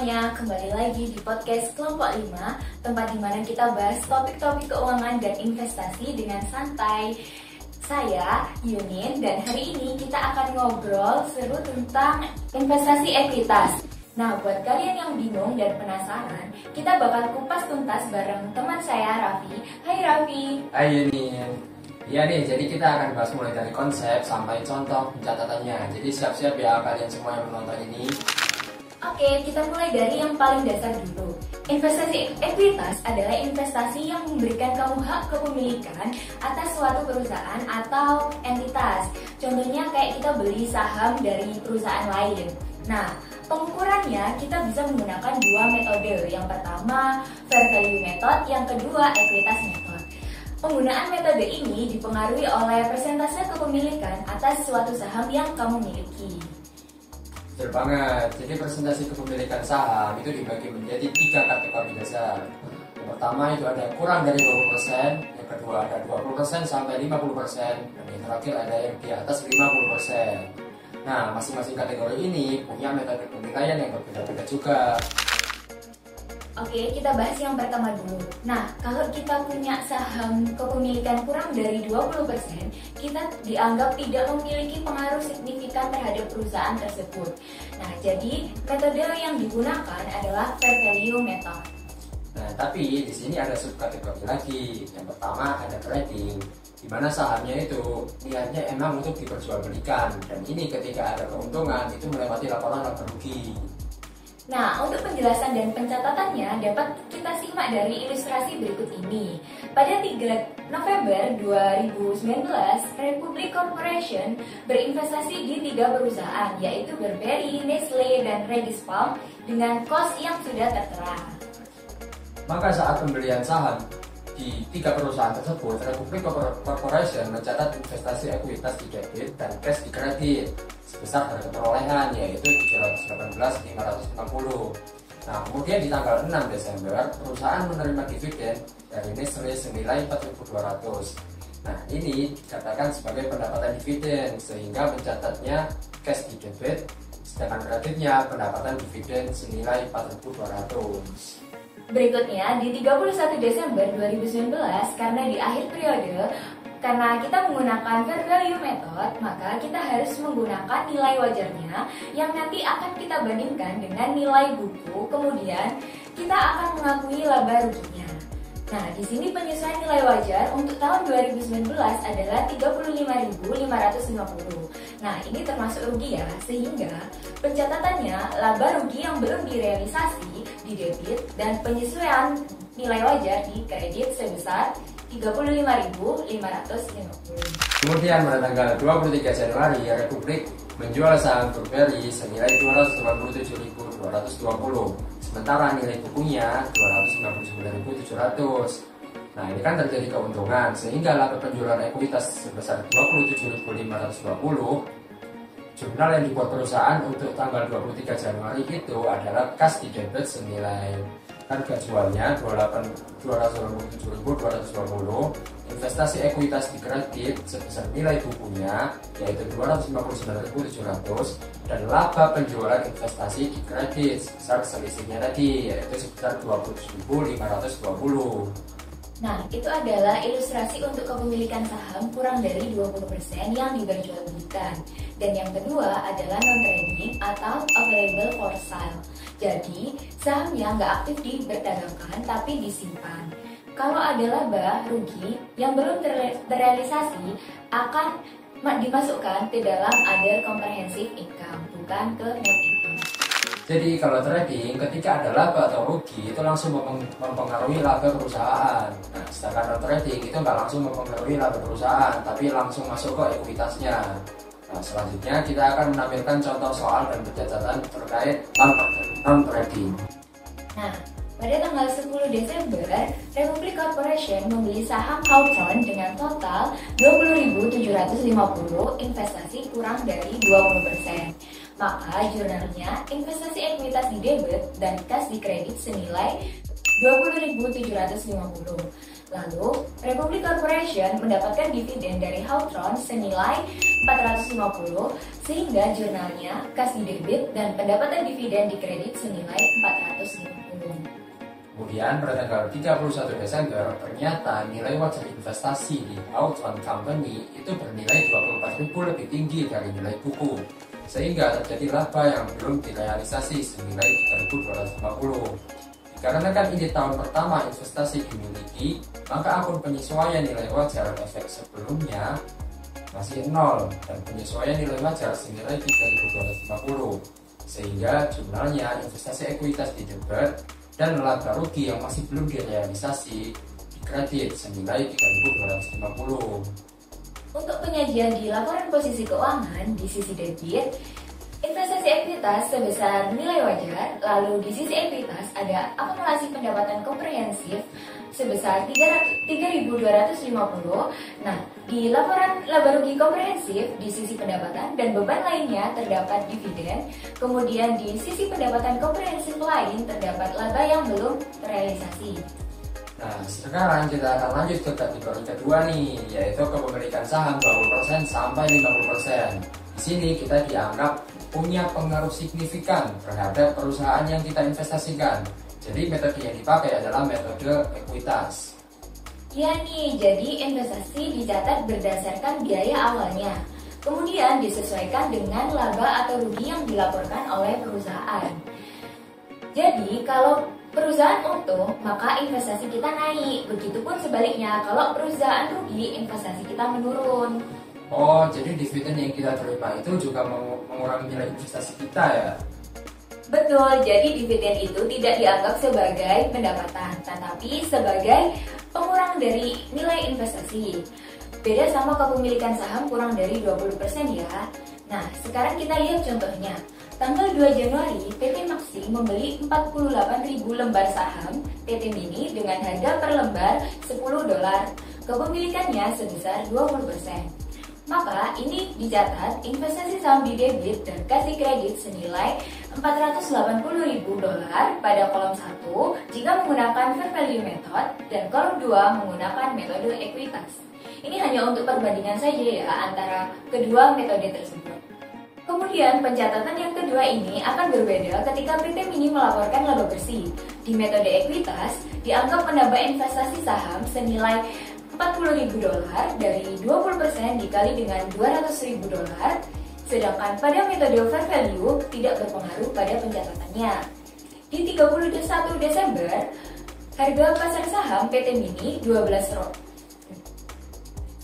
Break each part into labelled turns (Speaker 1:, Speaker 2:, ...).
Speaker 1: semuanya, kembali lagi di podcast Kelompok 5, tempat di mana kita bahas topik-topik keuangan dan investasi dengan santai. Saya Yunin, dan hari ini kita akan ngobrol seru tentang investasi ekuitas. Nah, buat kalian yang bingung dan penasaran, kita bakal kupas tuntas bareng teman saya Raffi. Hai Raffi.
Speaker 2: Hai Yunin. Iya nih, jadi kita akan bahas mulai dari konsep sampai contoh pencatatannya. Jadi siap-siap ya kalian semua yang menonton ini.
Speaker 1: Oke, kita mulai dari yang paling dasar dulu. Investasi ekuitas adalah investasi yang memberikan kamu hak kepemilikan atas suatu perusahaan atau entitas. Contohnya kayak kita beli saham dari perusahaan lain. Nah, pengukurannya kita bisa menggunakan dua metode. Yang pertama, fair value method, yang kedua, ekuitas method. Penggunaan metode ini dipengaruhi oleh persentase kepemilikan atas suatu saham yang kamu miliki.
Speaker 2: Betul banget. Jadi presentasi kepemilikan saham itu dibagi menjadi 3 kategori dasar. Yang pertama itu ada kurang dari 20%, yang kedua ada 20% sampai 50%, dan yang terakhir ada yang di atas 50%. Nah, masing-masing kategori ini punya metode penilaian yang berbeda-beda juga.
Speaker 1: Oke, kita bahas yang pertama dulu. Nah, kalau kita punya saham kepemilikan kurang dari 20%, kita dianggap tidak memiliki pengaruh signifikan terhadap perusahaan tersebut. Nah, jadi metode yang digunakan adalah fair value method.
Speaker 2: Nah, tapi di sini ada subkategori lagi. Yang pertama ada trading, di mana sahamnya itu niatnya emang untuk diperjualbelikan, dan ini ketika ada keuntungan itu melewati laporan laba rugi.
Speaker 1: Nah, untuk penjelasan dan pencatatannya dapat kita simak dari ilustrasi berikut ini. Pada 3 November 2019, Republic Corporation berinvestasi di 3 perusahaan, yaitu Burberry, Nestle, dan Regis Palm dengan cost yang sudah tertera.
Speaker 2: Maka saat pembelian saham di 3 perusahaan tersebut, Republic Corporation mencatat investasi ekuitas di debit dan cash di kredit sebesar harga perolehan, yaitu 718.550. Nah, kemudian di tanggal 6 Desember, perusahaan menerima dividen dari Nestle senilai 4.200. Nah, ini dikatakan sebagai pendapatan dividen, sehingga mencatatnya cash di debit, sedangkan kreditnya pendapatan dividen senilai 4.200.
Speaker 1: Berikutnya, di 31 Desember 2019, karena di akhir periode, karena kita menggunakan fair value method, maka kita harus menggunakan nilai wajarnya yang nanti akan kita bandingkan dengan nilai buku, kemudian kita akan mengakui laba ruginya. Nah, di sini penyesuaian nilai wajar untuk tahun 2019 adalah 35.550. Nah, ini termasuk rugi ya, sehingga pencatatannya laba rugi yang belum direalisasi di debit dan penyesuaian nilai wajar di kredit sebesar 35.550.
Speaker 2: Kemudian pada tanggal 23 Januari, Republik menjual saham Burberry senilai 287.220. Sementara nilai bukunya 299.700. Nah, ini kan terjadi keuntungan, sehingga laba penjualan ekuitas sebesar 27.520. Jurnal yang dibuat perusahaan untuk tanggal 23 Januari itu adalah kas di debit senilai harga jualnya 287.220, investasi ekuitas di kredit sebesar nilai bukunya yaitu 259.700, dan laba penjualan investasi di kredit sebesar selisihnya tadi yaitu sebesar 27.520.
Speaker 1: Nah, itu adalah ilustrasi untuk kepemilikan saham kurang dari 20% yang diperjualbelikan. Dan yang kedua adalah non-trading atau available for sale. Jadi, sahamnya nggak aktif diperdagangkan tapi disimpan. Kalau ada laba rugi yang belum terrealisasi akan dimasukkan ke dalam other comprehensive income, bukan ke net income.
Speaker 2: Jadi kalau trading, ketika ada laba atau rugi itu langsung mempengaruhi laba perusahaan. Nah, sedangkan non-trading itu nggak langsung mempengaruhi laba perusahaan, tapi langsung masuk ke ekuitasnya. Nah, selanjutnya kita akan menampilkan contoh soal dan pencatatan terkait non-trading.
Speaker 1: Nah, pada tanggal 10 Desember, Republic Corporation membeli saham Hawthorne dengan total 20.750, investasi kurang dari 20%. Maka jurnalnya investasi ekuitas di debit dan kas di kredit senilai 20.750. Lalu, Republic Corporation mendapatkan dividen dari Hawthorne senilai 450, sehingga jurnalnya kas di debit dan pendapatan dividen di kredit senilai 450.
Speaker 2: Kemudian pada tanggal 31 Desember, ternyata nilai wajar investasi di Outfund Company itu bernilai 24.000 lebih tinggi dari nilai buku, sehingga terjadi laba yang belum direalisasi senilai 3.250. Dikarenakan ini tahun pertama investasi dimiliki, maka akun penyesuaian nilai wajar efek sebelumnya masih 0 dan penyesuaian nilai wajar senilai 3.250, sehingga jumlahnya investasi ekuitas di debit dan laba rugi yang masih belum direalisasi di kredit senilai 3.250.
Speaker 1: Untuk penyajian di laporan posisi keuangan di sisi debit, investasi ekuitas sebesar nilai wajar, lalu di sisi ekuitas ada akumulasi pendapatan komprehensif sebesar 3.250. Nah, di laporan laba rugi komprehensif di sisi pendapatan dan beban lainnya terdapat dividen, kemudian di sisi pendapatan komprehensif lain terdapat laba yang belum terrealisasi.
Speaker 2: Nah, sekarang kita akan lanjut ke kategori kedua nih, yaitu kepemilikan saham 20% sampai 50%. Di sini kita dianggap punya pengaruh signifikan terhadap perusahaan yang kita investasikan. Jadi metode yang dipakai adalah metode ekuitas.
Speaker 1: Ya nih, jadi investasi dicatat berdasarkan biaya awalnya, kemudian disesuaikan dengan laba atau rugi yang dilaporkan oleh perusahaan. Jadi kalau perusahaan untung, maka investasi kita naik. Begitupun sebaliknya, kalau perusahaan rugi, investasi kita menurun.
Speaker 2: Oh, jadi dividen yang kita terima itu juga mengurangi nilai investasi kita ya?
Speaker 1: Betul, jadi dividen itu tidak dianggap sebagai pendapatan, tetapi sebagai pengurang dari nilai investasi. Beda sama kepemilikan saham kurang dari 20% ya. Nah, sekarang kita lihat contohnya. Tanggal 2 Januari, PT Maxi membeli 48.000 lembar saham PT Mini dengan harga per lembar $10. Kepemilikannya sebesar 20%. Maka ini dicatat investasi saham di debit dan kasih kredit senilai $480.000 pada kolom 1 jika menggunakan fair value method dan kolom 2 menggunakan metode ekuitas. Ini hanya untuk perbandingan saja ya antara kedua metode tersebut. Kemudian pencatatan yang kedua ini akan berbeda ketika PT Mini melaporkan laba bersih. Di metode ekuitas dianggap menambah investasi saham senilai $40.000 dari 20% dikali dengan $200.000, sedangkan pada metode fair value tidak berpengaruh pada pencatatannya. Di 31 Desember, harga pasar saham PT Mini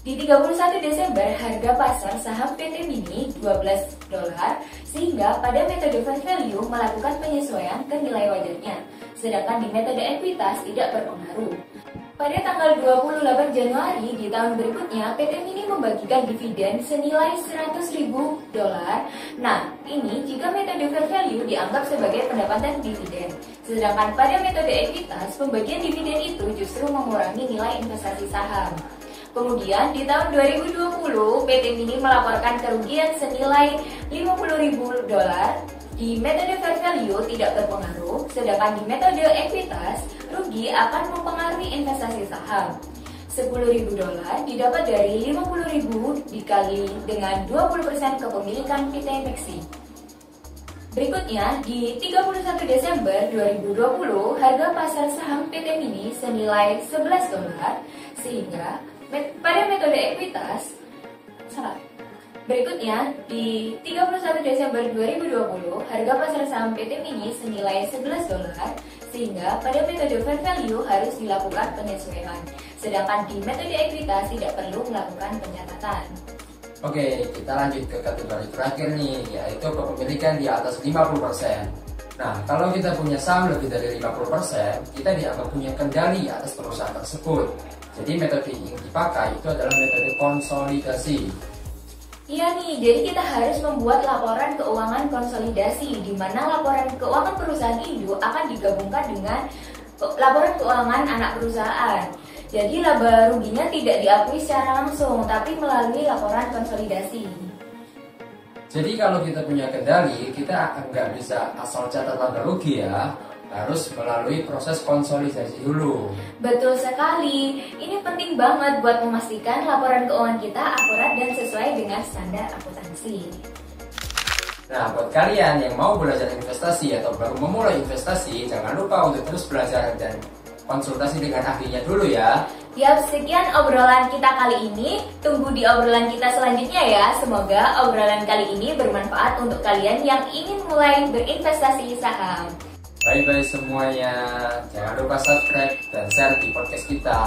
Speaker 1: Di 31 Desember, harga pasar saham PT Mini $12, sehingga pada metode fair value melakukan penyesuaian ke nilai wajarnya, sedangkan di metode ekuitas tidak berpengaruh. Pada tanggal 28 Januari di tahun berikutnya, PT Mini membagikan dividen senilai $100.000. Nah, ini jika metode fair value dianggap sebagai pendapatan dividen. Sedangkan pada metode ekuitas, pembagian dividen itu justru mengurangi nilai investasi saham. Kemudian di tahun 2020, PT Mini melaporkan kerugian senilai $50.000. Di metode fair value tidak berpengaruh, sedangkan di metode ekuitas, rugi akan mempengaruhi investasi saham. $10.000 didapat dari $50.000 dikali dengan 20% kepemilikan PT Maxi. Berikutnya, di 31 Desember 2020, harga pasar saham PT Mini senilai $11, sehingga pada metode ekuitas, Berikutnya, di 31 Desember 2020, harga pasar saham PT Mini senilai $11, sehingga pada metode fair value harus dilakukan penyesuaian. Sedangkan di metode ekuitas tidak perlu melakukan pencatatan.
Speaker 2: Oke, kita lanjut ke kategori terakhir nih, yaitu kepemilikan di atas 50%. Nah, kalau kita punya saham lebih dari 50%, kita dianggap punya kendali atas perusahaan tersebut. Jadi metode yang dipakai itu adalah metode konsolidasi.
Speaker 1: Iya nih, jadi kita harus membuat laporan keuangan konsolidasi, di mana laporan keuangan perusahaan induk akan digabungkan dengan laporan keuangan anak perusahaan. Jadi laba ruginya tidak diakui secara langsung, tapi melalui laporan konsolidasi.
Speaker 2: Jadi kalau kita punya kendali, kita nggak bisa asal catat laba rugi ya. harus melalui proses konsolidasi dulu.
Speaker 1: Betul sekali. Ini penting banget buat memastikan laporan keuangan kita akurat dan sesuai dengan standar akuntansi.
Speaker 2: Nah, buat kalian yang mau belajar investasi atau baru memulai investasi, jangan lupa untuk terus belajar dan konsultasi dengan ahlinya dulu ya.
Speaker 1: Yap, sekian obrolan kita kali ini. Tunggu di obrolan kita selanjutnya ya. Semoga obrolan kali ini bermanfaat untuk kalian yang ingin mulai berinvestasi saham.
Speaker 2: Bye-bye semuanya. Jangan lupa subscribe dan share di podcast kita.